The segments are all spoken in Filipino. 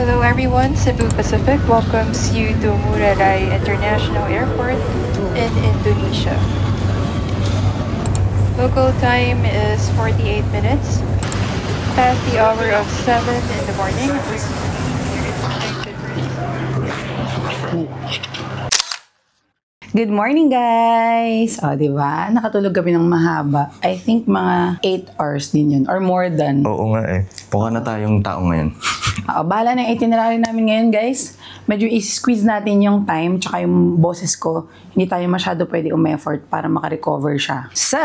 Hello everyone, Cebu Pacific welcomes you to Ngurah Rai International Airport in Indonesia. Local time is 48 minutes, past the hour of 7 in the morning. Good morning, guys! O, diba? Nakatulog kami ng mahaba. I think mga 8 hours din yun, or more than. Oo nga eh. Mukha na tayong tao ngayon. Bahala na itinerary namin ngayon, guys. Medyo i-squeeze natin yung time, tsaka yung boses ko. Hindi tayo masyado pwede effort para makarecover siya. So,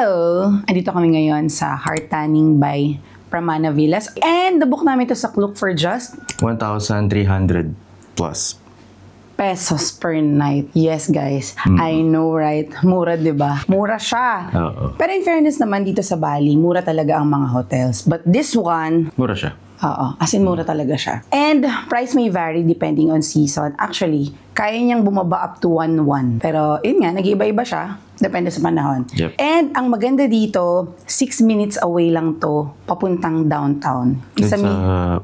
andito kami ngayon sa Heart Tanning by Pramana Villas. And nabook namin ito sa Klook for just 1,300 plus. pesos per night. Yes, guys. I know, right? Mura, diba? Mura siya. Oo. Pero in fairness naman, dito sa Bali, mura talaga ang mga hotels. But this one, Mura siya. oo, as in mura talaga siya. And price may vary depending on season. Actually, kaya niyang bumaba up to 1,100. Pero yun nga, nag-iiba-iba siya. Depende sa panahon. Yep. And ang maganda dito, 6 minutes away lang to, papuntang downtown. Dun sa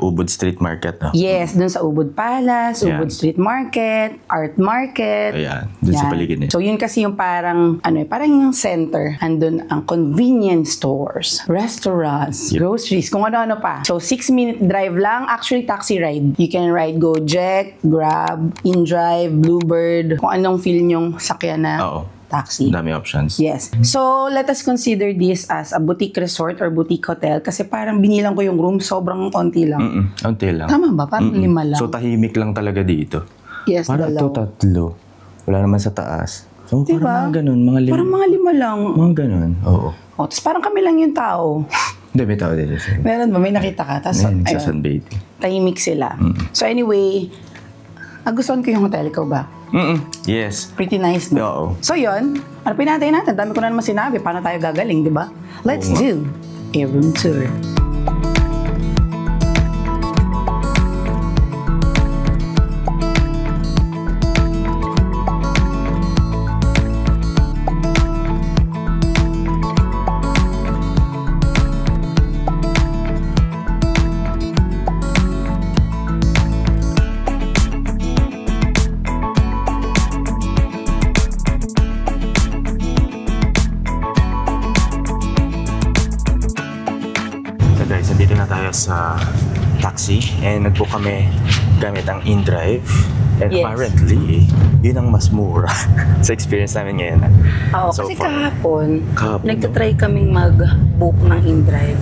Ubud Street Market, no? Yes, dun sa Ubud Palace, Yan. Ubud Street Market, Art Market. Ayan, dun sa Yan. paligid niya. So yun kasi yung parang, parang yung center. Andun ang convenience stores, restaurants, Yep. groceries, kung ano-ano pa. So 6-minute drive lang, actually taxi ride. You can ride Gojek, Grab, InDrive, Bluebird, kung anong feel nyong sakyan na Oo. taxi. Dami options. Yes. So, let us consider this as a boutique resort or boutique hotel kasi parang binilang ko yung room, sobrang konti lang. Unti lang. Tama ba? Parang 5 lang. So, tahimik lang talaga dito. Yes, Para dalaw. tatlo. Wala naman sa taas. So, Diba? parang mga ganun. Mga Parang mga 5 lang. Mga ganun. Oo. Tapos parang kami lang yung tao. Hindi, may tao dito. Meron ba? May nakita ka? Tapos, Ayun, sa ayun, sunbathing. tahimik sila. So, anyway, nagustuhan ko yung hotel. Ikaw ba? Yes. Pretty nice, no? Oo. So, yun. Hanapin natin. Dami ko na naman sinabi. Paano tayo gagaling, di ba? Let's Oo nga. do a room tour. So guys, nandito na tayo sa taxi and nag-book kami gamit ang InDrive. And Yes. apparently, yun ang mas mura sa experience namin ngayon. Oo, So kasi far. kahapon, Kahapon, nagtatry kaming mag-book ng InDrive.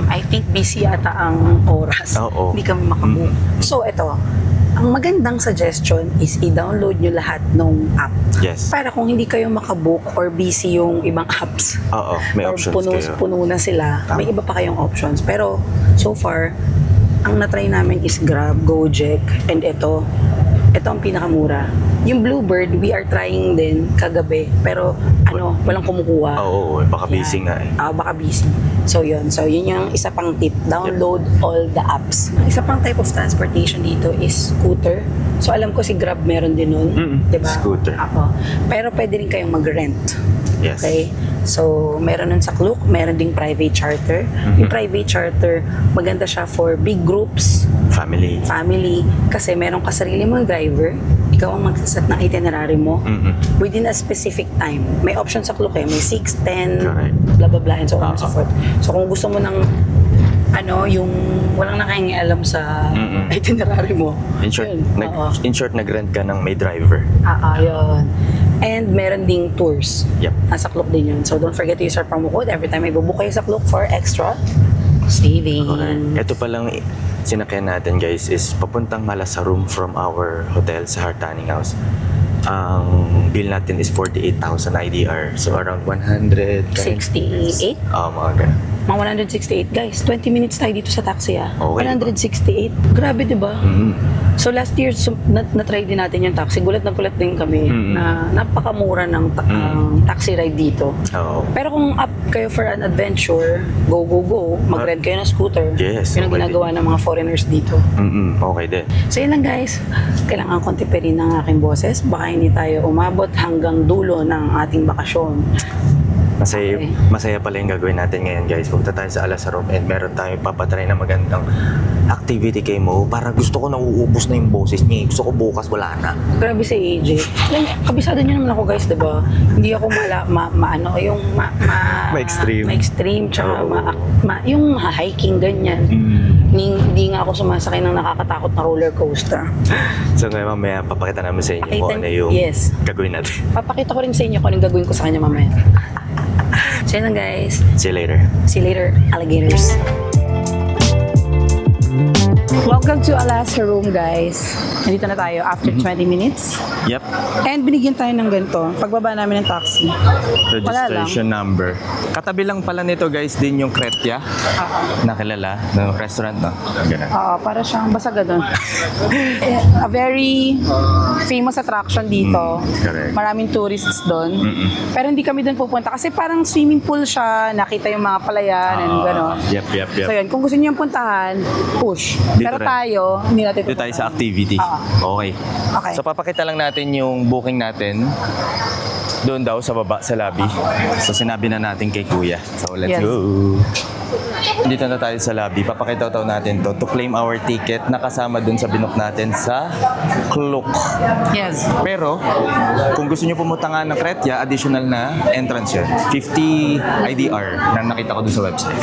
I think busy ata ang oras. Oo. Hindi kami makabook. So, ito. Ang magandang suggestion is i-download nyo lahat ng app. Yes. Para kung hindi kayo makabook or busy yung ibang apps, Oo, may or options kayo. puno na sila, Tama. may iba pa kayong options. Pero, so far, ang natry namin is Grab, Gojek, and ito ang pinakamura. Yung Bluebird, we are trying din kagabi, pero walang kumukuha. Oo, baka busy nga eh. Baka busy. So yun yung isa pang tip. Download all the apps. Isa pang type of transportation dito is scooter. So alam ko si Grab meron din nun. Diba? Scooter. Ako. Pero pwede rin kayong mag-rent. Yes. Okay? So, meron nun sa Klook, meron ding private charter. Yung private charter, maganda siya for big groups, Family. kasi meron ka sarili mong driver, ikaw ang magsaset ng itinerary mo within a specific time. May option sa Klook may 6, 10, Correct. blah blah blah, and so on and so forth. So, kung gusto mo ng yung walang nakaingialam sa itinerary mo. In short, yun. Oo. nag-rent ka ng may driver. Yun. And meron ding tours. Yep. Nasa Klook din yun. So don't forget to use our promo code every time may bubook kayo sa Klook for extra saving. Correct. Ito palang sinakyan natin guys is papuntang Malasarum from our hotel sa Heart Tanning House. Ang bill natin is 48,000 IDR. So around 100... 68? Mga ganun. Mga 168. Guys, 20 minutes tayo dito sa taxi Okay, 168. Grabe, di ba? So last year, na-try din natin yung taxi. Gulat na gulat din kami na napakamura ng taxi ride dito. Oo. Pero kung up kayo for an adventure, go, mag-rent kayo ng scooter. Yes, Yun ang okay ginagawa ng mga foreigners dito. Okay din. So yun lang guys, kailangan kong tipirin ng aking boses. Baka hindi tayo umabot hanggang dulo ng ating bakasyon. Masaya pala yung gagawin natin ngayon guys. Punta tayo sa Alasarum and meron tayong papatry na magandang activity kay Mo. Para gusto ko nauubos na yung boses niya. Gusto ko bukas wala na. Grabe si AJ. Kabisado niyo naman ako guys, diba? Hindi ako Ma-extreme. Ma-extreme, tsaka yung hiking, ganyan. Hindi nga ako sumasakay ng nakakatakot na roller coaster. So ngayon mamaya papakita namin sa inyo kung ano yung gagawin natin. Papakita ko rin sa inyo kung anong gagawin ko sa kanya mamaya. So yun lang guys. See you later. See you later, alligators. Welcome to Alasa Room, guys. Nandito na tayo after 20 minutes. Yep. And binigyan tayo ng ganito. Pagbaba namin ng taxi. Registration number. Katabi lang pala nito guys din yung Kretya. Nakilala ng restaurant, no? Ganun. Oo, para siyang basag doon. A very famous attraction dito. Correct. Maraming tourists doon. Pero hindi kami doon pupunta kasi parang swimming pool siya. Nakita yung mga palayan and gano'n. Yep. So yun, kung gusto niyo yung puntahan, push. Dito Pero rin. tayo, hindi natin Dito tayo sa activity. Okay. Okay. So papakita lang natin yung booking natin. Doon daw sa baba sa lobby. So sinabi na natin kay Kuya. So let's go. Dito na tayo sa lobby. Papakita daw natin to claim our ticket na kasama dun sa binook natin sa Klook. Yes. Pero kung gusto niyo pumunta nga ng Kretya, additional na entrance yun. 50 IDR na nakita ko dun sa website.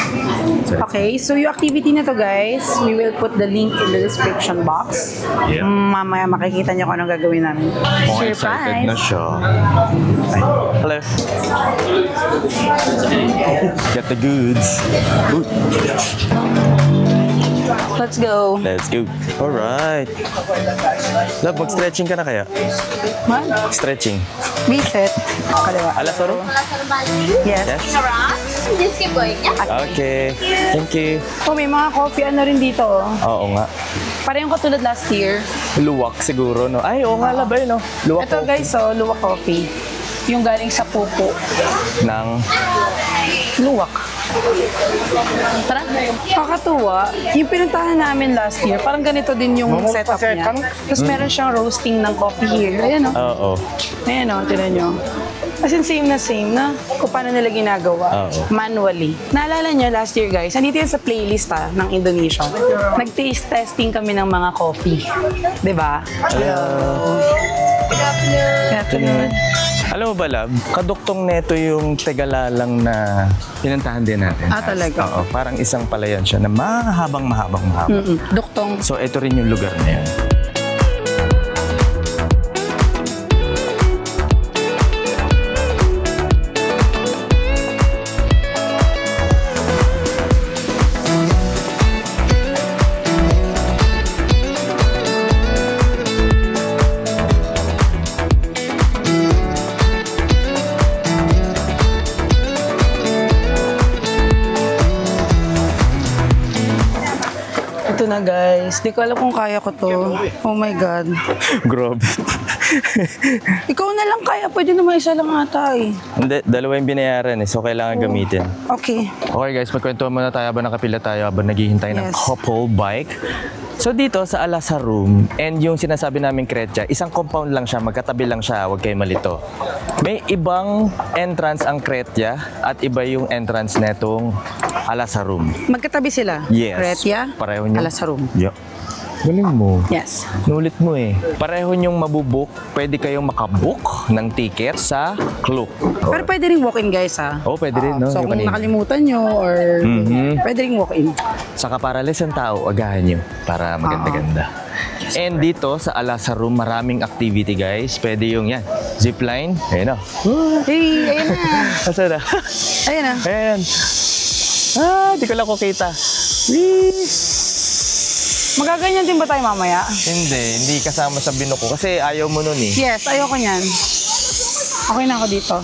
So, Okay, so yung activity na to guys, we will put the link in the description box. Yeah. Mamaya makikita niyo kung anong gagawin namin. mukhang excited na siya. Ay, hello. Get the goods. Ooh. Let's go. Let's go. Alright. Love, mag-stretching ka na kaya? What? Stretching. Bisit. Kaliwa. Alasaro? Yes. Yes? Just keep going, yeah? Okay. Thank you. Oh, may mga coffee ano rin dito. Oh. Oo nga. Parang katulad last year. Luwak siguro, no? Ay, oo nga, labay, no? Luwak Ito coffee. guys, oh, luwak coffee. Yung galing sa pupo. Ng... Luwak. Tara. Kakatuwa. Yung pinuntahan namin last year, parang ganito din yung setup niya. Tapos meron siyang roasting ng coffee here. Ayan o. Oo. Ayan o, tinan nyo. As in, same na kung paano nila ginagawa. Oo. Manually. Naalala nyo last year guys, nandito yan sa playlist ng Indonesia. Nag-taste testing kami ng mga coffee. Diba? Hello. Good afternoon. Alam mo ba, Lab? Kaduktong neto yung Tegalalang na pinuntahan din natin. Talaga? Oo, parang isang palayan siya na mahabang. Duktong. So, ito rin yung lugar na yan. Ito na guys. Di ko alam kung kaya ko to. Oh my God. Grabe. Ikaw na lang kaya. Pwede naman isa lang ata eh. Hindi, dalawa yung binayaran so kailangan gamitin. Okay. Okay guys, magkwentuhan muna tayo habang nakapila tayo habang naghihintay ng Yes. couple bike. So dito sa Alasa Room, and yung sinasabi namin Kretya, isang compound lang siya, magkatabi lang siya, huwag kayo malito. May ibang entrance ang Kretya at iba yung entrance netong Alasa Room. Magkatabi sila? Yes. Kretya? Pareho nyo. Alasa Room. Yeah. Galing mo. Yes. Nulit mo eh. Pareho nyong mabubook, pwede kayong makabook ng ticket sa Klook. Pero pwede rin walk-in guys ha? Oh, pwede rin, no? So Yung kung kanina. nakalimutan nyo or pwede rin walk-in. Saka para less ang tao, agahan nyo para maganda-ganda. And dito sa Alasa Room, maraming activity guys. Pwede yung yan, zipline. Ayan o. Hey, ayun na. Asa na? Ayun na. Ayan. Di ko lang kukita. Whee! Magaganyan din ba tayo mamaya? Hindi kasama sa bino ko kasi ayaw mo nun eh. Yes, ayoko niyan. Okay na ako dito.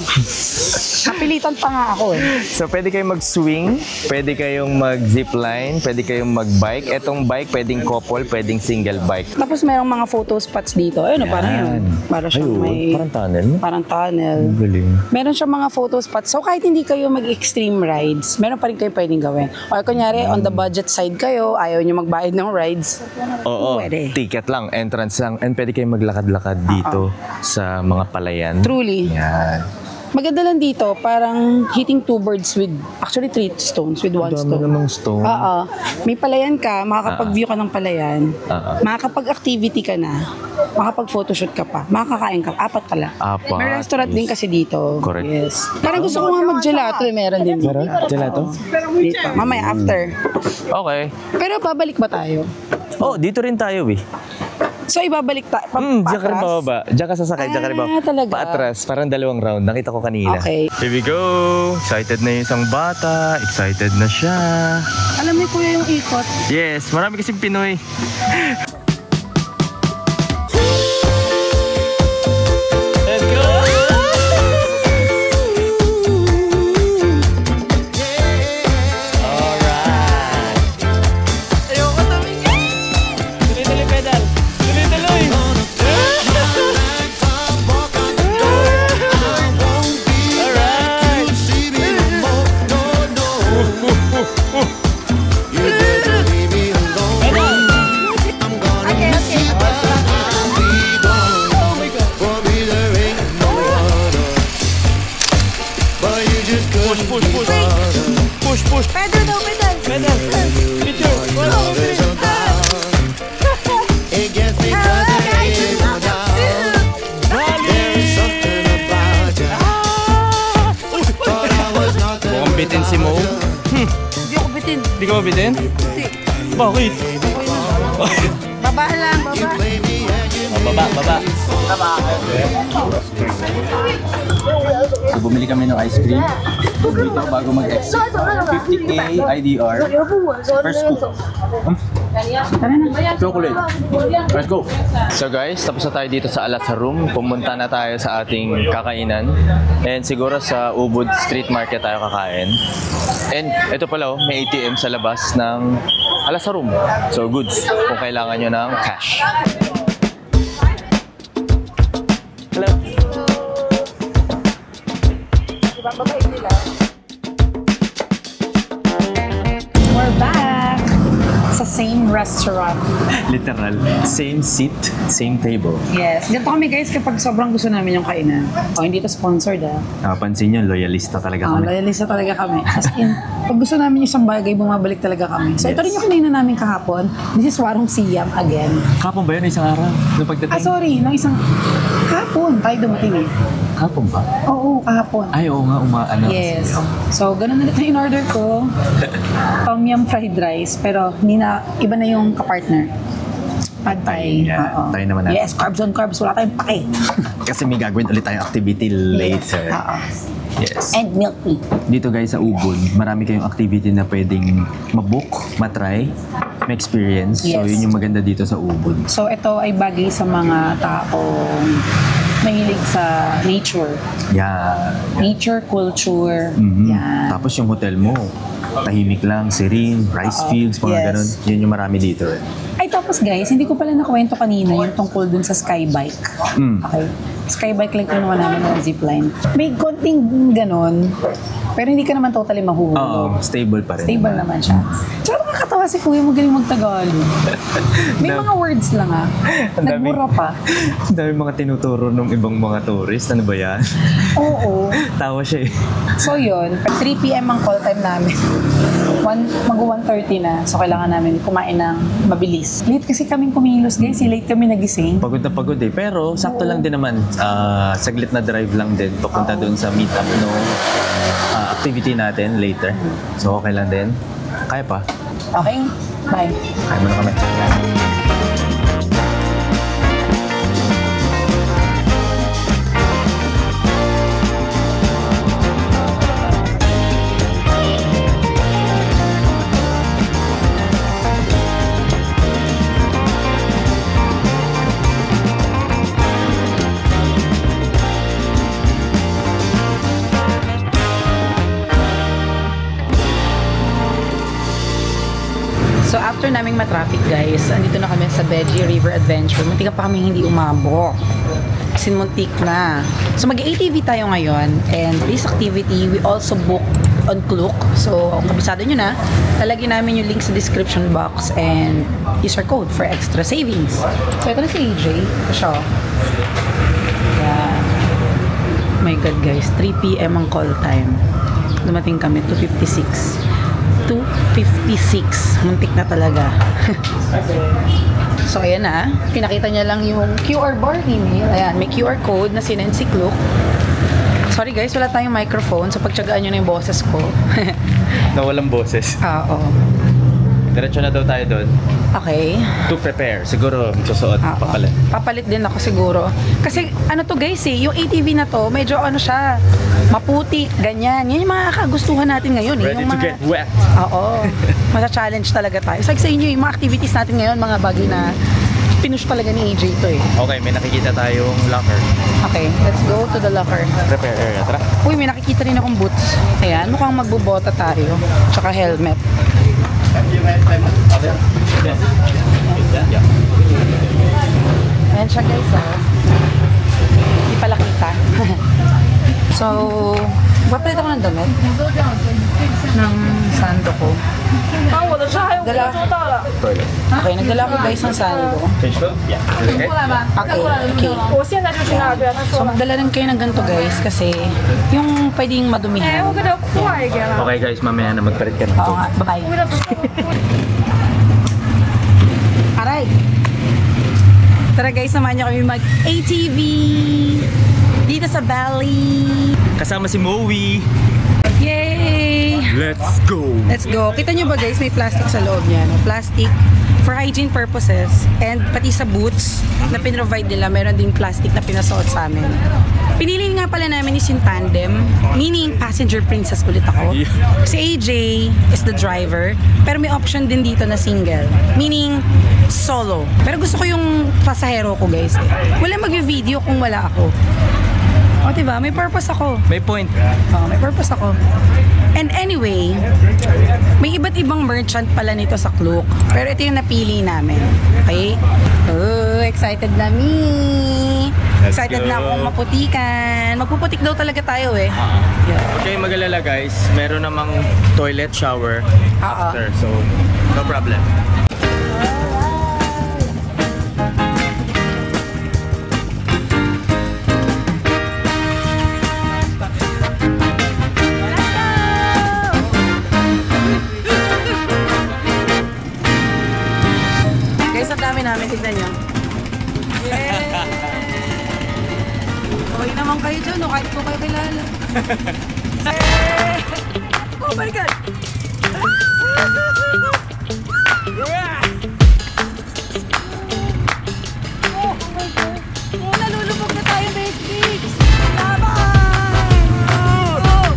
Napilitan pa nga ako eh. So pwede kayong mag-swing, pwede kayong mag-zipline, pwede kayong mag-bike. Etong bike, pwedeng couple, pwedeng single bike. Tapos merong mga photo spots dito. Ayun, parang yun. Para siyang Ayun, may... parang tunnel. Parang tunnel. Galing. Meron siyang mga photo spots. So kahit hindi kayo mag-extreme rides, meron pa rin kayo pwedeng gawin. Or kunyari, on the budget side kayo, ayaw nyo magbayad ng rides. Oo, Pwede. ticket lang, entrance lang. And pwede kayong maglakad-lakad dito sa mga palayan. Truly. Yan. Maganda lang dito, parang hitting two birds with, actually 3 stones with 1 stone. namang stone. Oo. May palayan ka, makakapag-view ka ng palayan, Oo. makakapag-activity ka na, makakapag-photoshoot ka pa, makakakain ka, 4 ka lang. 4. May restaurant din kasi dito. Correct. Yes. Parang gusto ko nga mag-gelato, meron din. Meron? Gelato? Dito. Mamaya, after. Okay. Pero babalik ba tayo? Oh, dito rin tayo eh. So, ibabalik tayo. Diyan ka rin bababa. Diyan ka sasakay, diyan ka rin bababa. Talaga? Paatras, parang 2 round. Nakita ko kanina. Okay. Here we go! Excited na yung isang bata. Excited na siya. Alam mo kuya yung ikot. Yes, marami kasing Pinoy. Let's go! Alright! Ayoko tumingin! Tuloy-tuloy pedal! Tuloy-tuloy! Push! Pedal daw, pedal. Pedal! Picture! It gets me buzzing no doubt. There's something about you. Thought I was not the Mukhang bitin si Mo. Hindi ako bitin. Hindi ka mabitin? Hindi. Bakit? Baba lang, baba. Baba. So, bumili kami ng ice cream dito bago mag-exit. 50k IDR per scoop. Chocolate. Let's go. So guys, tapos na tayo dito sa Alasa Room. Pumunta na tayo sa ating kakainan. And siguro sa Ubud Street Market tayo kakain. And ito pala, may ATM sa labas ng Alasa Room. So goods, kung kailangan nyo ng cash. Hello. We're back sa same restaurant. Literal, same seat, same table. Yes. Ganito kami guys kapag sobrang gusto namin yung kainan. O, hindi to sponsored Napansin nyo, loyalista talaga kami. Loyalista talaga kami. As in, pag gusto namin yung isang bagay, bumabalik talaga kami. So, ito rin yung kainan namin kahapon. This is Warung Siyam again. Kapon ba yun isang araw? Nung pagdating? Sorry. Nung isang... Kahapon tayo dumating eh. Kapon ba? Oo, kahapon. Ay, oo nga, umaano. Yes. So, ganun ulit na in-order ko. Tom yum fried rice. Pero, hindi na, iba na yung kapartner. Pad Thai. Yeah, Oo. Thai naman natin. Yes, carbs on carbs. Wala tayong pake. Kasi may gagawin ulit tayong activity later. Oo. Yes. And milk tea. Dito guys sa Ubud, marami kayong activity na pwedeng mabook, matry, ma-experience. So Yes. yun yung maganda dito sa Ubud. So, ito ay bagay sa mga taong mahilig sa nature. Yeah. Nature, culture. Mhm. Yan. Tapos yung hotel mo, tahimik lang, serene, rice fields, mga Yes. ganun. Yun yung marami dito eh. Ay, tapos guys, hindi ko pala nakwento kanina yung tungkol dun sa skybike. Okay. Skybike lang kinuha namin ng zipline. May konting ganon, pero hindi ka naman totally Oo, mahuhulog. stable pa rin. Stable naman siya. Tsaka nakakatawa si Kuya, magaling magtagalog. May mga words lang Ang dami. Nagmura pa. Ang dami mga tinuturo ng ibang mga tourist. Ano ba yan? Oo. Tawa siya eh. So yun, 3 p.m. ang call time namin. Mag-1:30 na. So kailangan namin kumain ng mabilis. Late kasi kaming kumilos guys. Late kami nagising. Pagod na pagod eh. Pero sakto lang din naman. Saglit na drive lang din. Papunta doon sa meetup no activity natin later. So okay lang din. Kaya pa. Okay? Bye. Kaya mo na kami. So after naming matraffic guys, andito na kami sa Veggie River Adventure. Muntik pa kami hindi umabot. Kasi muntik na. So mag-ATV tayo ngayon. And this activity, we also book on Klook. So kung kabisado nyo na, lalagyan namin yung link sa description box and use our code for extra savings. So ito na si AJ. Ito siya. Yan. My God guys, 3 p.m. ang call time. Dumating kami, 2:56. 2:56. Muntik na talaga. So, ayan na. Pinakita niya lang yung QR bar email. Ayan, may QR code na sinend si Klook. Sorry guys, wala tayong microphone. So, pagtsagaan nyo na yung boses ko. Na walang boses. Oo. Diretso na daw tayo doon. Okay. To prepare. Siguro, susuot. Oo. Papalit. Papalit din ako siguro. Kasi ano to guys yung ATV na to, medyo ano siya, maputi, ganyan. Yan yung mga kagustuhan natin ngayon. Ready yung to mga, get wet. Oo. Masa-challenge talaga tayo. Sa inyo, yung mga activities natin ngayon, mga bagay na pinush talaga ni AJ to eh. Okay, may nakikita tayong locker. Okay, let's go to the locker. Prepare area. Tara. Uy, may nakikita rin akong boots. Ayan, mukhang magbubota tayo. Tsaka helmet. Ayan siya guys, oh. Hindi pala kita. So, papalit ako ng damit. Ng sando ko. Okay, nagdala ko guys ng sando. Change clothes? Yeah. Okay. So, magdala rin kayo ng ganito guys kasi yung pwedeng madumihan. Okay guys, mamaya na magpalit ka na. Oo nga, bye-bye. Aray! Tara guys, samahan niyo kami mag-ATV dito sa Bali. Kasama si Moe. Yay! Let's go! Let's go. Kita nyo ba guys, may plastic sa loob niya. No? Plastic for hygiene purposes. And pati sa boots na pinrovide nila, meron din plastic na pinasuot sa amin. Pinili nga pala namin is yung tandem, meaning passenger princess ulit ako. Yeah. Si AJ is the driver, pero may option din dito na single, meaning solo. Pero gusto ko yung pasahero ko guys. Wala mag-video kung wala ako. O diba, may purpose ako. May point. May purpose ako. And anyway, may iba't ibang merchant pala nito sa Klook. Pero ito yung napili namin. Okay? Oh, excited na me. Let's Excited go. na akong maputikan. Magpuputik daw talaga tayo eh. Yeah. Okay, mag-alala guys. Meron namang toilet shower Oo. after. So, no problem. Guys, ang dami namin. Tignan nyo. Yay! Okay naman kayo dyan, no? Kahit ko kayo kilala. Yay! Oh my God! Oh my God! Oh, nalulubog na tayo, besties! Laban! Oh!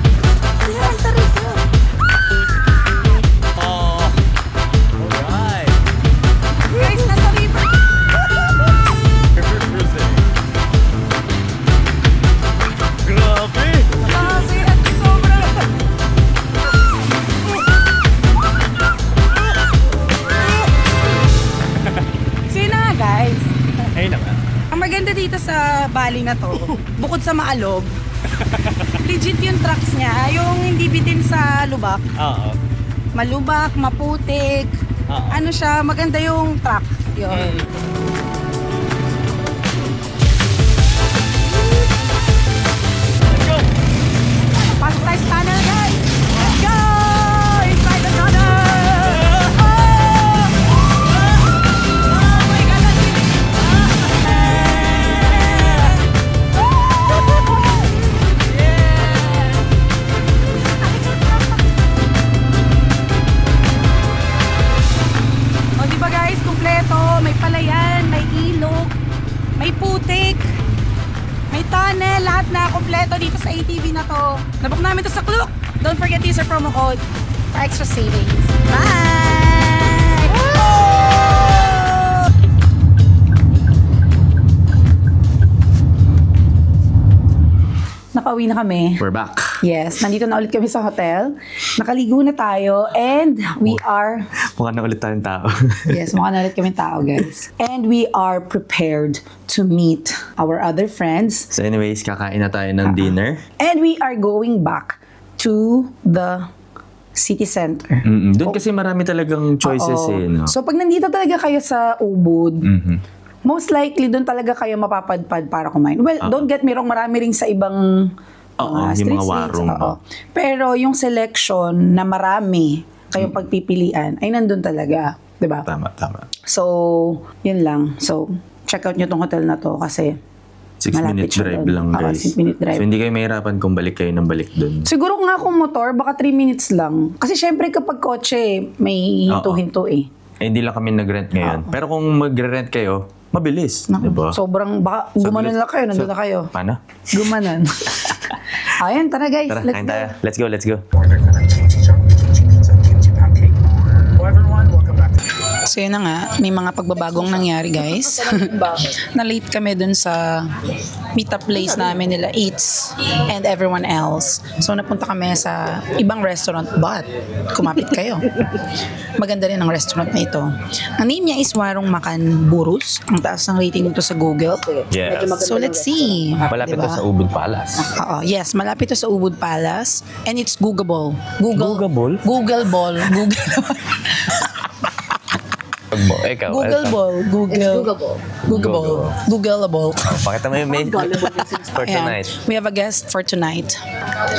Yan, taray ka! Alright. Guys, nasa river! Grabe! Grabe, at sobra! Sino nga, guys? Ayun na nga. Ang maganda dito sa Bali na to, bukod sa maalog, legit yung trucks niya, yung hindi bitin sa lubak. Oo. Malubak, maputik. Oo. Ano siya, maganda yung truck. Yun. Let's go! Pasok tayo sa tunnel, guys! Let's go! Inside the tunnel! Oh! Oh my God! O diba guys, kumpleto. May palayan, may ilog, may putik, may tunnel, lahat na kumpleto dito sa ATV na to. Nabook namin to sa Klook. Don't forget to use our promo code for extra savings. Bye! Oh! Nakauwi na kami. We're back. Yes, nandito na ulit kami sa hotel. Nakaligo na tayo and we are... Mukha na ulit tayong tao. Yes, mukha na ulit kami tao, guys. And we are prepared to meet our other friends. So anyways, kakain na tayo ng dinner. And we are going back to the city center. Doon kasi marami talagang choices Oo. eh. No? So, pag nandito talaga kayo sa Ubud, most likely doon talaga kayo mapapadpad para kumain. Well, don't get me wrong, marami rin sa ibang yung street mga seats, warung. oo. Pero yung selection na marami kayong pagpipilian ay nandun talaga, 'di ba? Tama. So, yun lang. So, check out nyo tong hotel na to kasi 6-minute malapit siya drive doon. lang, Oo, guys. 6-minute drive. So, hindi kayo mahirapan kung balik kayo ng balik doon. Siguro nga kung motor, baka 3 minutes lang. Kasi syempre kapag kotse, may hinto-hinto eh. Hindi lang kami nag-rent ngayon. Pero kung mag-rent kayo, mabilis. Naku, Diba? sobrang, baka gumanon lang kayo, nandun na kayo. Paano? Gumanon. Ayan, tara guys. Tara, let's kain go. tayo. Let's go, let's go. So yun na nga, may mga pagbabagong nangyari guys. Na-late kami dun sa meet-up place namin nila Eats and everyone else. So napunta kami sa ibang restaurant but kumapit kayo. Maganda rin ang restaurant na ito. Ang name niya is Warung Makan Burus. Ang taas ng rating nito sa Google. Yes. So let's see. Malapit Diba? to sa Ubud Palace. Oo, yes, malapit to sa Ubud Palace and it's Googleable. Googleable? Googleable. Ikaw. Google Ball. Googleable. Pakita mo yung main for Ayan. tonight. We have a guest for tonight.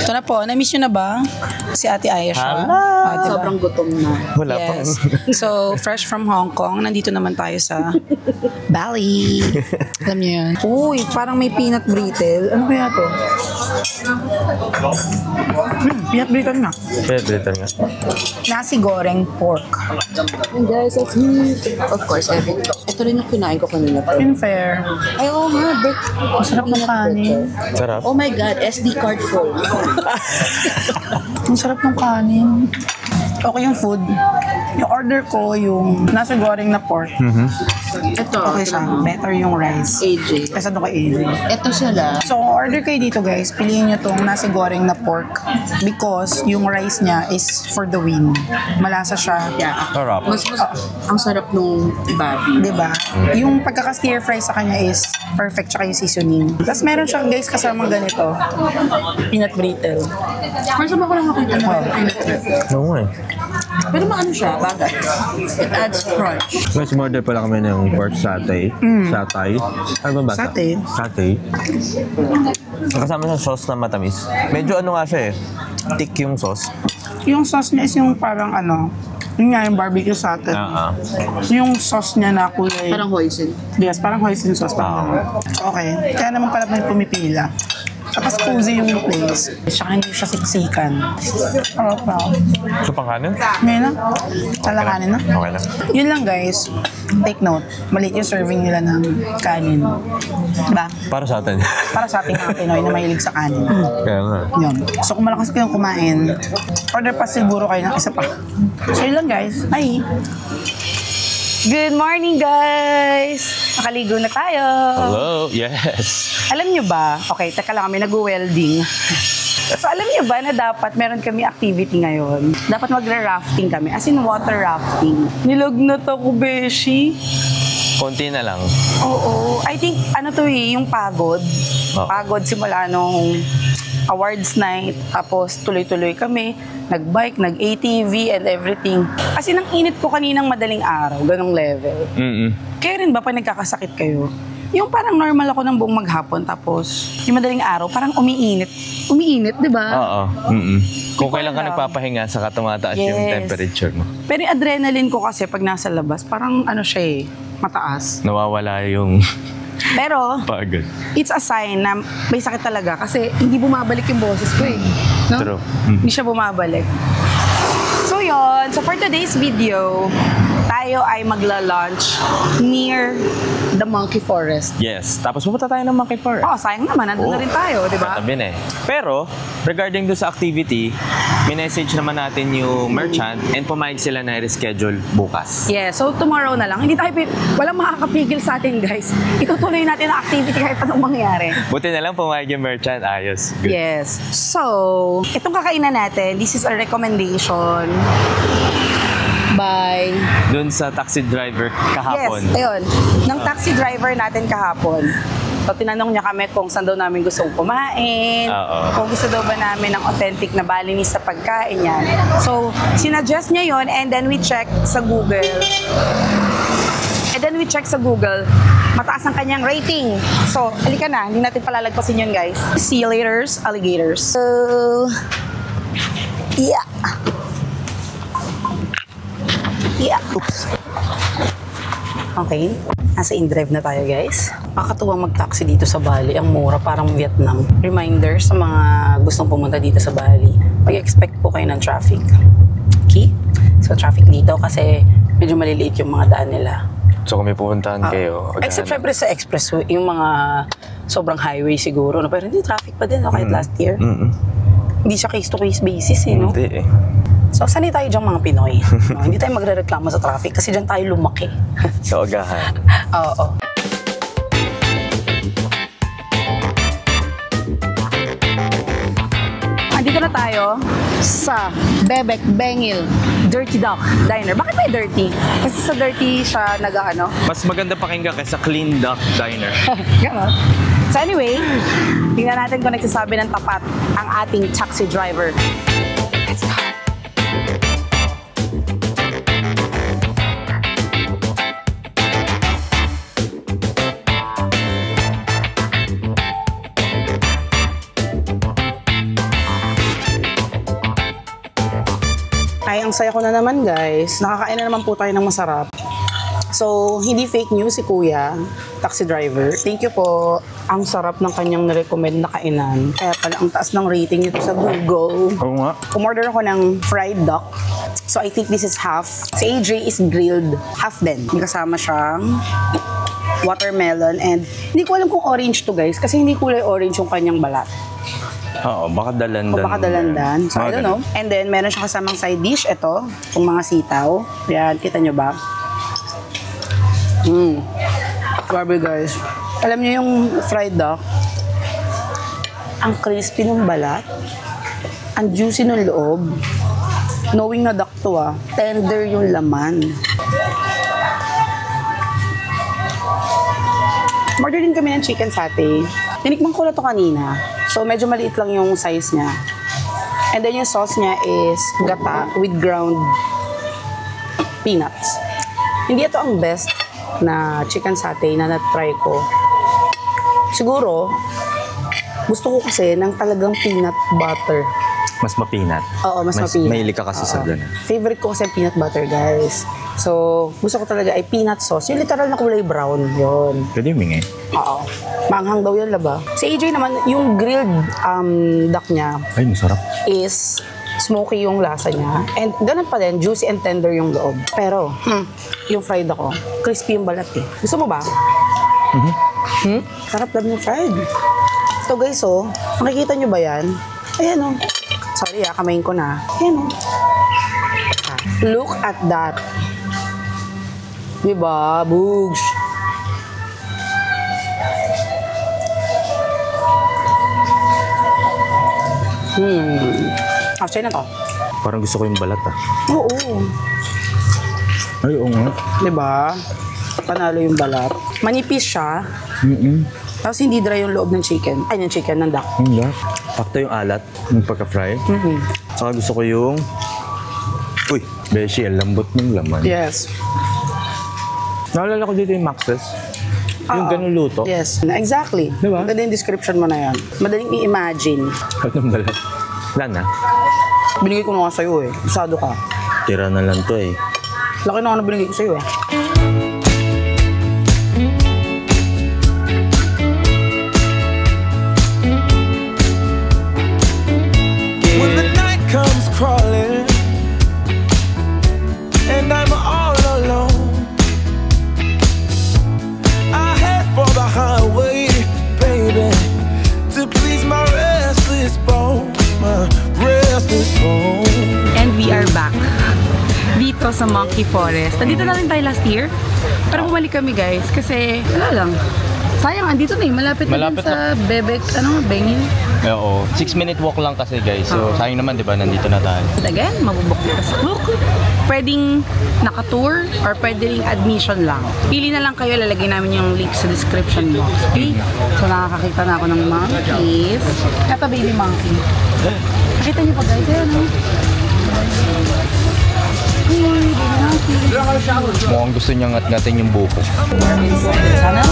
Ito na po. Na-miss nyo na ba? Si Ate Aisha. Hala! Diba? Sobrang gutom na. Wala pang... Yes. So, fresh from Hong Kong, nandito naman tayo sa Bali. Alam niyo yun? Uy, parang may peanut brittle. Ano kaya to? Peanut brittle na. Pwede nga. Nasi goreng pork. And guys, that's me. Of course, everything. Ito rin yung kinain ko kanina. Unfair. Ay, oo nga. Masarap ng kanin. Sarap. Oh my God, SD card full. Ang sarap ng kanin. Okay yung food. Yung order ko, yung nasi goreng na pork. Ito. Okay siya. Better yung rice. AJ. Kesa doon kay AJ. Ito sila. So, kung order kayo dito guys, piliin nyo tong nasi goreng na pork because yung rice niya is for the win. Malasa siya. Yeah. Sarap. Mas ang sarap nung babi. Diba? Yung pagkaka-stir fry sa kanya is perfect tsaka yung seasoning. Tapos meron siya guys kasamang ganito. Peanut brittle. First time ako lang nakita ng peanut butter. Oo nga eh. Pero maano siya, bagay. It adds crunch. Mas order pala kami ng pork satay. Satay. Ano ba basa? Satay. Satay. Kasama sa sauce na matamis. Medyo ano nga siya eh. Thick yung sauce. Yung sauce niya is yung parang ano, yun nga yung barbecue satay. Yung sauce niya na kulay. Parang hoisin. Yes, parang hoisin sauce. Okay. Kaya naman pala may pumipila. Tapos cozy yung place. Tsaka hindi siya siksikan. So pang kanin? Ngayon na. Talakanin na. Okay lang. Yun lang guys. Take note. Maliit yung serving nila ng kanin. Diba? Para sa atin. Para sa ating mga Pinoy na mahilig sa kanin. Kaya nga. Yun. So kung malakas kayong kumain, order pa siguro kayo ng isa pa. So yun lang guys. Bye! Good morning guys! Nakaligo na tayo! Hello. Yes. Alam nyo ba, okay, teka lang kami nag-welding. So alam nyo ba na dapat meron kami activity ngayon? Dapat magra-rafting kami, as in water rafting. Nilagnat ako, Beshi. Konti na lang. Oo, I think ano to eh, yung pagod. Oh. Pagod simula nung awards night, tapos tuloy-tuloy kami, nag-bike, nag-ATV and everything. Kasi nang init ko kaninang madaling araw, ganong level. Kaya rin ba pag nagkakasakit kayo? Yung parang normal ako ng buong maghapon, tapos yung madaling araw, parang umiinit. Umiinit, di ba? Oo. Kung Hindi ko kailan ka alam. nagpapahinga, saka tumataas yung Yes. temperature mo. Pero yung adrenaline ko kasi pag nasa labas, parang ano siya eh, mataas. Nawawala yung Pero, pagod. it's a sign na may sakit talaga kasi hindi bumabalik yung boses ko eh. No? True. Hindi siya bumabalik. So yun, so for today's video, tayo ay magla-launch near the Monkey Forest. Yes. Tapos pupunta tayo ng Monkey Forest. Oh, sayang naman, nandun na rin tayo, di ba? Katabi na eh. Pero, regarding doon sa activity, minessage naman natin yung merchant and pumayag sila na i-reschedule bukas. Yeah, so tomorrow na lang. Hindi tayo, walang makakapigil sa atin guys. Itutuloy natin ang activity kahit anong mangyari. Buti na lang pumayag yung merchant. Ayos. Good. Yes. So, itong kakainan natin, this is a recommendation by... Doon sa taxi driver kahapon. Yes, ayun. Ng taxi driver natin kahapon. So, tinanong niya kami kung saan daw namin gustong kumain, Oo. kung gusto daw ba namin ng authentic na Balinese sa pagkain yan. So, sinuggest niya yon and then we checked sa Google. And then we check sa Google, mataas ang kanyang rating. So, halika na, hindi natin palalagpasin yun, guys. See you later, alligators. So, yeah. Yeah. Oops. Okay. Nasa in-drive na tayo, guys. Nakakatuwang mag-taxi dito sa Bali. Ang mura, parang Vietnam. Reminder sa mga gustong pumunta dito sa Bali. Mag-expect po kayo ng traffic. Okay? So, traffic dito kasi medyo maliliit yung mga daan nila. So kung may pupuntahan kayo, Except syempre sa expressway, yung mga sobrang highway siguro. No? Pero hindi, traffic pa din, no? Kahit last year. Hindi siya case-to-case basis, eh, no? Hindi eh. So, sanay tayo diyang mga Pinoy. No? Hindi tayo magre-reklamo sa traffic kasi diyan tayo lumaki. Sa agahan. Oo. Andito na tayo sa Bebek Bengil Dirty Duck Diner. Bakit may dirty? Kasi sa dirty siya nag-ano. Mas maganda pakinggan kaysa Clean Duck Diner. Ganon. So anyway, tingnan natin kung nagsasabi ng tapat ang ating taxi driver. Let's go. Ay, ang saya ko na naman, guys. Nakakain na naman po tayo ng masarap. So, hindi fake news si Kuya, taxi driver. Thank you po. Ang sarap ng kanyang na-recommend na kainan. Kaya pala, ang taas ng rating nito sa Google. Oo nga. Umorder ako ng fried duck. So, I think this is half. Si AJ is grilled. Half din. May kasama siyang watermelon. And hindi ko alam kung orange to, guys. Kasi hindi kulay orange yung kanyang balat. Oo, baka dalandan. O baka dalandan. So, I don't know. And then, meron siya kasamang side dish. Ito, yung mga sitaw. Yan, kita nyo ba? Grabe, guys. Alam niyo yung fried duck? Ang crispy ng balat. Ang juicy ng loob. Knowing na duck to, tender yung laman. Order din kami ng chicken satay. Tinikman ko na to kanina. So, medyo maliit lang yung size niya. And then yung sauce niya is gata with ground peanuts. Hindi ito ang best na chicken satay na na-try ko. Siguro, gusto ko kasi ng talagang peanut butter. Mas mapinat. Oo, mas mapinat. Mahilig ka kasi sa ganun. Favorite ko kasi peanut butter, guys. So, gusto ko talaga ay peanut sauce. Yung literal na kulay brown, yun. Pwede humingi. Oo. Maanghang daw yan, laba. Si AJ naman, yung grilled duck niya Ay, masarap. is smoky yung lasa niya. And ganun pa din, juicy and tender yung loob. Pero, yung fried ako, crispy yung balat eh. Gusto mo ba? Sarap lang yung fried. Ito guys, makikita nyo ba yan? Ayan Sorry kamain ko na. Ayan Look at that. Diba? Boogs. Sa'yo na to. Parang gusto ko yung balat Oo. Ay, oo nga. Diba? Panalo yung balat. Manipis siya. Tapos hindi dry yung loob ng chicken. Ay, ng chicken, ng duck. Hindi. Pakto yung alat, yung pagka-fry. Saka gusto ko yung... Uy, beshi, ang lambot ng laman. Yes. Naalala ko dito yung Max's. Yung ganun luto. Yes, exactly. Diba? Ganda yung description mo na yan. Madaling i-imagine. Anong balat? Wala na. Binigay ko na nga sa'yo Usado ka. Tira na lang to Laki na nga na binigay ko sa'yo When the night comes crawling and I'm all alone, I head for the highway, baby, to please my restless bones, my restless bones. And we are back dito sa Monkey Forest. Nandito na rin tayo last year. Pero bumalik kami guys kasi wala lang. Sayang, andito na malapit na din sa Bebek, Bengil. Oo, 6-minute walk lang kasi guys. So sayang naman 'di ba, nandito na tayo. Again, mabubok dito sa book. Pwedeng naka-tour or pwedeng admission lang. Pili na lang kayo, lalagay namin yung link sa description box. Okay? So nakakakita na ako ng monkeys. Ito baby monkey. Nakita niyo pa guys, Mukhang gusto niya ngat-ngatin yung buko. Sana?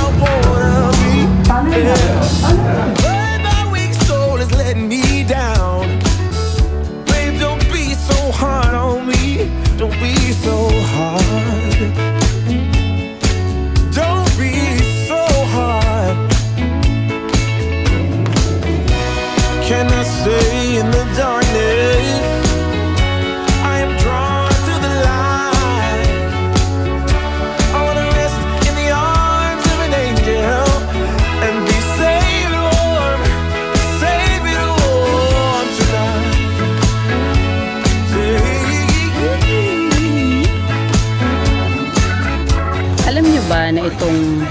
My weak soul is letting me down. Babe, don't be so hard on me. Don't be so hard. Don't be so hard. Can I stay in the darkness? I am drawn to the light. I wanna rest in the arms of an angel and be safe and warm tonight. Alam niyo ba na itong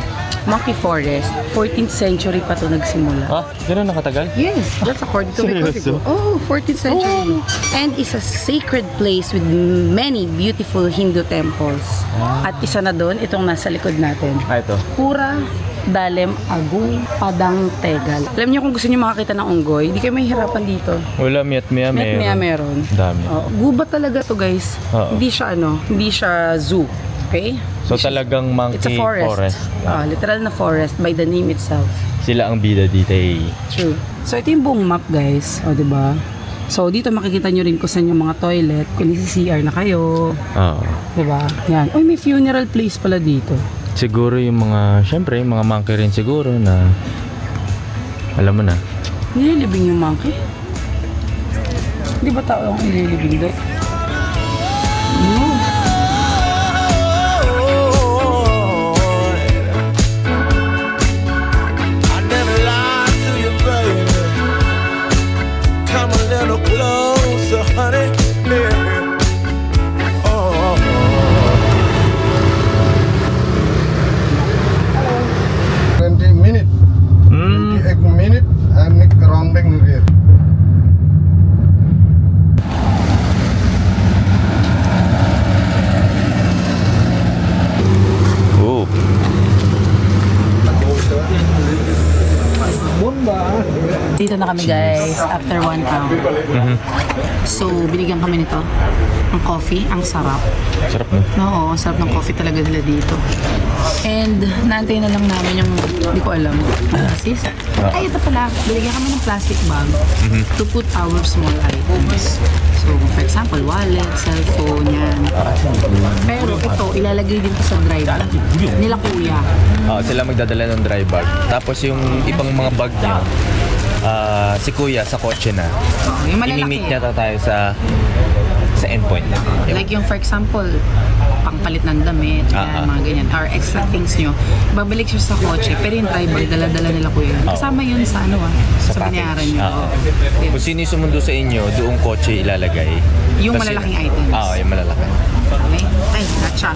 Monkey Forest, 14th century pa to nagsimula? Ah, gano'n nakatagal? Yes, that's according to my Seryoso? Oh, 14th century. And is a sacred place with many beautiful Hindu temples. At isa na doon, itong nasa likod natin. Ah, ito. Pura Dalem Agu Padang Tegal. Alam niyo kung gusto niyo makakita ng unggoy, hindi kayo mahihirapan dito. Wala, miyat-miya Meron. Dami. Oh, gubat talaga to, guys. Oo. Hindi siya zoo. Okay? So talagang It's a monkey forest. Literal na forest by the name itself. Sila ang bida dito eh. True. So ito yung buong map, guys. O, diba? So dito makikita nyo rin kung saan yung mga toilet, kung CCR na kayo. Oo. Diba? Yan. Uy, may funeral place pala dito. Siguro yung mga, syempre, yung mga monkey rin siguro na, alam mo na. Nililibing yung monkey? Di ba tao ang nililibing doon? No. I never lied to you, baby. Come a little closer, honey. Yeah. Oh. 20 minutes. 28 minutes. I make rounding here. Oh. Dito na kami, guys, after 1 hour. So, binigyan kami nito. Ang coffee, ang sarap. Sarap no? Oo, sarap ng coffee talaga nila dito. And, naantay na lang namin yung, hindi ko alam, assist. Ay, ito pala, binigyan kami ng plastic bag to put our small items. So, for example, wallet, cellphone, yan. Pero ito, ilalagay din to sa dry bag nila kuya. Sila magdadala ng dry bag. Tapos yung ibang mga bag niya, si kuya sa kotse na. Yung malalaki. Imi-meet niya tayo sa endpoint. Like yung for example, pangpalit ng damit, yan, mga ganyan, or extra things nyo, babalik siya sa kotse, pero yung dry bag, dala-dala nila kuya. Kasama yun sa ano sa binayaran nyo. Yes. Kung sino yung sumundo sa inyo, doong kotse ilalagay. Yung Tas malalaking items. Yung malalaki. Okay? Ay, gotcha.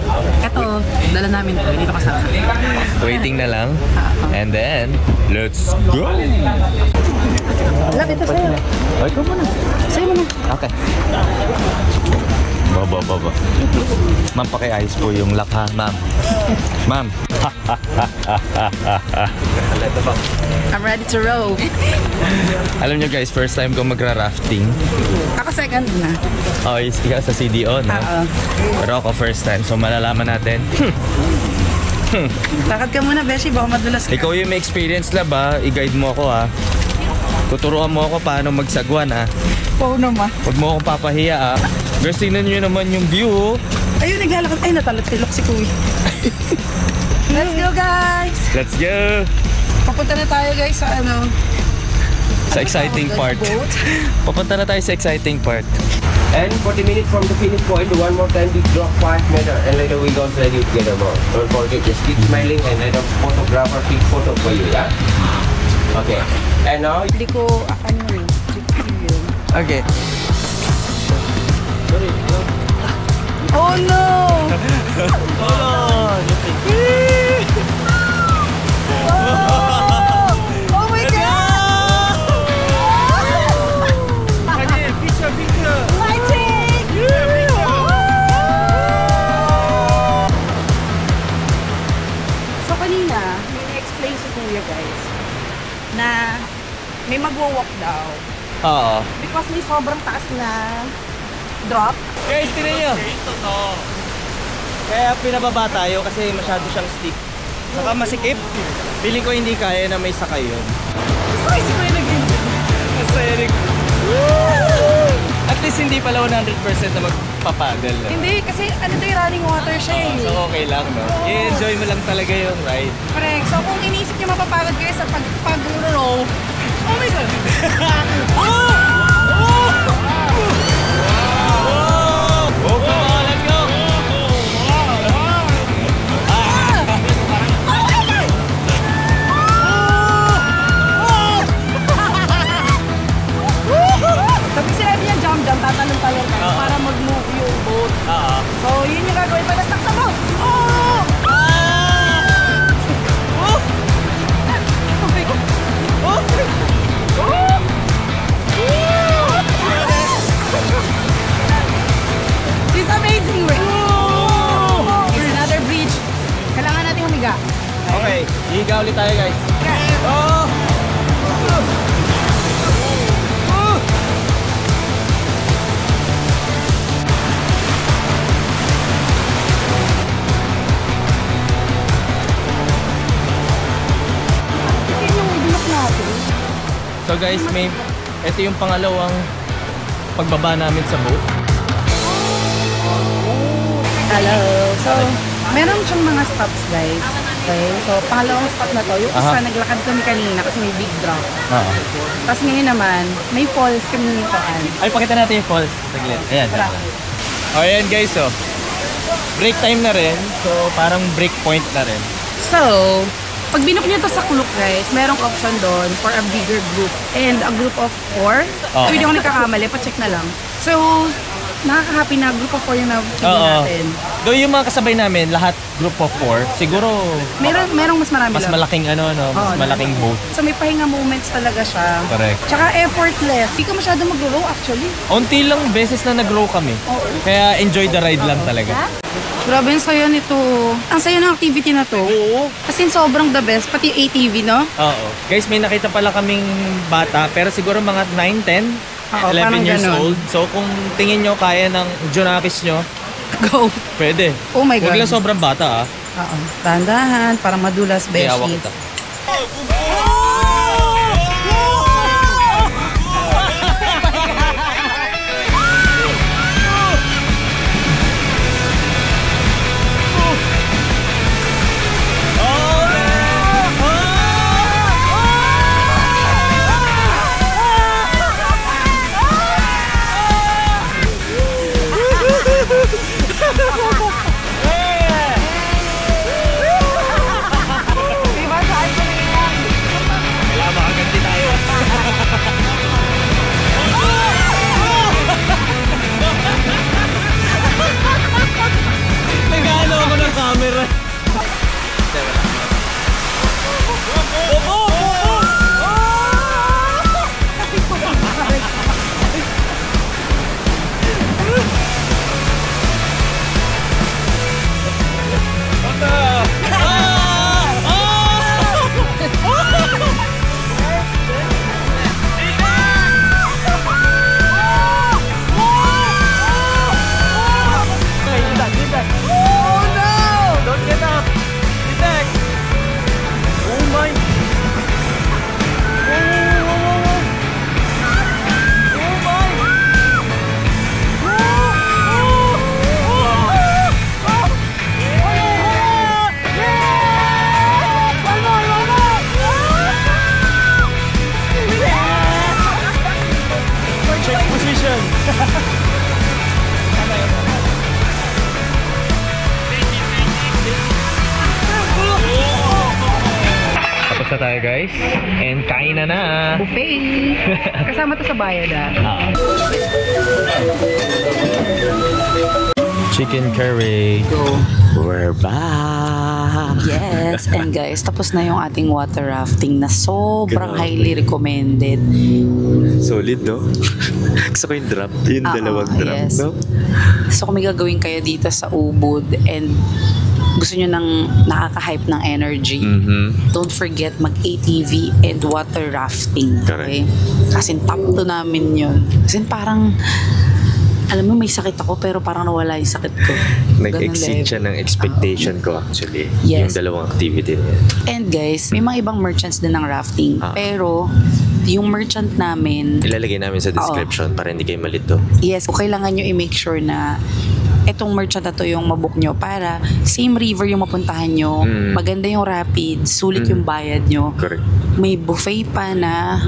Ito, dala namin to, dito kasama. Waiting na lang. And then, let's go! Love, ito sa'yo. Ay, ikaw muna. Sa'yo mo na. Okay. Baba. Ma'am, pakiayos po yung lock ha, ma'am. Ma'am. I'm ready to row. Alam nyo guys, first time ko magra-rafting. Ako second na. Ikaw sa CDO, no? Pero ako first time, so malalaman natin. Lakad ka muna, Beshi, baka madulas ka. Ikaw yung may experience lab ha, i-guide mo ako ha. Tuturuan mo ako paano magsagwan ha. Oo naman. Huwag mo akong papahiya ha. Guys, tingnan nyo naman yung view. Ayun, naglalakad. Ay, natalot-tilok si Kuya. Let's go, guys! Let's go! Papunta na tayo, guys, sa ano? Sa exciting part. Papunta na tayo sa exciting part. And 40 minutes from the finish point, one more time we drop 5 meters and later we go slide you together more. Don't forget, just keep smiling and let the photographer take photo for you, yeah? Okay. And now, Hindi ko, ano yun? Yun. Okay. Oh, no! Oh my God! So kanina, may na-explain si Kuya, guys, na may magwo-walk daw. Oo. Because may sobrang taas na drop? Guys, tinan nyo. Kaya pinababa tayo kasi masyado siyang steep. Saka masikip. Feeling ko hindi kaya na may sakay yun. Sorry, si Kuya nag-enjoy. Masaya. At least hindi pala 100% na magpapagal. No? Hindi, kasi ano to yung running water siya eh. So okay lang, no? I-enjoy mo lang talaga yung ride. Correct. So kung iniisip niyo mapapagod kayo sa pag-roll, oh my God! Let's go! Kapag sinabi niya jump, tatalon-talon ka para mag-move yung boat. So yun yung gagawin pala stuck sa boat. Oh! Oh my God! It's amazing, right? There's another bridge. Kailangan natin humiga. Okay, higa ulit tayo guys. Oh! So guys, ito yung pangalawang pagbaba namin sa boat. Hello. So, meron siyang mga stops, guys. Okay? So, pangalawang stop na to. Yung isa, naglakad kami kanina kasi may big drop. Tapos ngayon naman, may falls kami nitoan. Ay, pakita natin yung falls. Saglit. Ayan. Tara. O, ayan guys, so. Break time na rin. So, parang break point na rin. So, pag binook nyo to sa Klook, guys, merong option doon for a bigger group and a group of 4. So, hindi ako nagkakamali. Pa-check na lang. So, nakaka-happy na group of 4 yung na-check natin. Doon yung mga kasabay namin, lahat group of 4, siguro merong mas marami mas lang. malaking malaking boat. So, may pahinga moments talaga siya. Correct. Tsaka effortless. Hindi ka masyado mag-row actually. Unti lang beses na nag-row kami. Kaya enjoy the ride lang talaga. Grabe ang saya nito. Ang saya ng activity na to. Oo. Kasi sobrang the best. Pati yung ATV, no? Oo. Guys, may nakita pala kaming bata, pero siguro mga 9, 10, 11 years ganun. old. So kung tingin nyo kaya ng Junakis nyo, Go. pwede. Oh my God. Huwag lang sobrang bata Oo. Tandahan, para madulas, beshi. Iyawa kita. Nag-ano ako ng camera. Tapos na tayo guys, and kain na. Buffet. Kasama to sa bayad Chicken curry. We're back! Yes, and guys, tapos na yung ating water rafting na sobrang highly recommended. Solid, no? Gusto ko yung drop. Yung dalawang drop, yes. no? So kung may gagawin kayo dito sa Ubud and gusto nyo ng nakaka-hype ng energy, don't forget mag-ATV and water rafting. Okay? Kasi top 2 namin yun. Kasi parang alam mo, may sakit ako pero parang nawala yung sakit ko. Nag-exceed siya ng expectation ko actually. Yes. Yung dalawang activity niya. And guys, may mga ibang merchants din ng rafting. Pero, yung merchant namin, Ilalagay namin sa description para hindi kayo malito. yes, kailangan nyo i-make sure na etong merchant na to yung mabook nyo para same river yung mapuntahan nyo, maganda yung rapid, sulit yung bayad nyo. Correct. May buffet pa na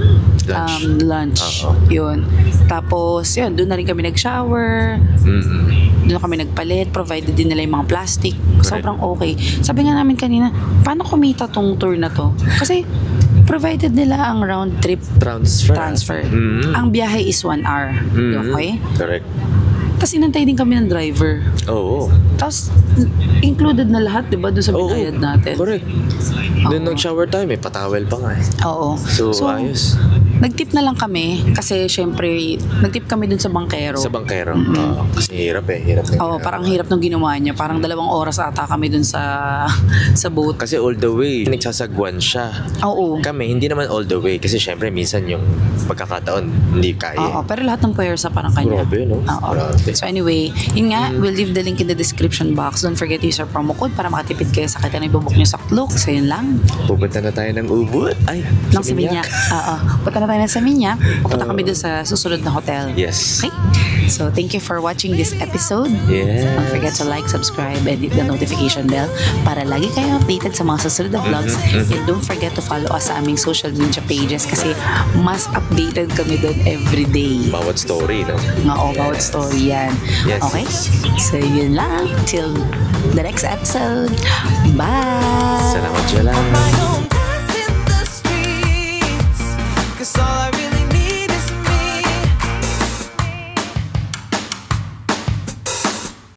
lunch. Yun. Tapos, yun, doon na rin kami nag-shower. Doon kami nagpalit. Provided din nila yung mga plastic. Sobrang okay. Sabi nga namin kanina, paano kumita tong tour na to? Kasi, provided nila ang round trip transfer. Ang biyahe is 1 hour. Okay? Correct. Tapos inantay din kami ng driver. Oo. Tapos, included na lahat, di ba, doon sa binayad natin? Correct. Doon nag-shower tayo, may patawel pa nga eh. Oo. So, ayos. Nag-tip na lang kami kasi syempre, nag-tip kami dun sa bangkero. Sa bangkero. Kasi hirap eh. Hirap Oo, parang hirap nung ginawa niya. Parang 2 oras ata kami dun sa boat. Kasi all the way, nagsasagwan siya. Oo. Kami, hindi naman all the way. Kasi syempre, minsan yung pagkakataon, hindi kaya. Oo, pero lahat ng pwersa parang kanya. Grabe, no? Oo. Grabe. So anyway, yun nga, we'll leave the link in the description box. Don't forget to use our promo code para makatipid kayo sa kita na ibubok nyo sa Klook. So yun lang. Pupunta na tayo ng Ubud. Ay, Lang sa Minyak. Oo. Punta na tayo na sa Minyak. Pupunta kami dun sa susunod na hotel. Yes. Okay? So thank you for watching this episode. Yes. Don't forget to like, subscribe, and hit the notification bell para lagi kayo updated sa mga susunod na vlogs. And don't forget to follow us sa aming social media pages kasi mas updated kami doon every day. Bawat story, no? Bawat story yan. Yes. Okay? So yun lang. Till the next episode. Bye! Salamat, Jala.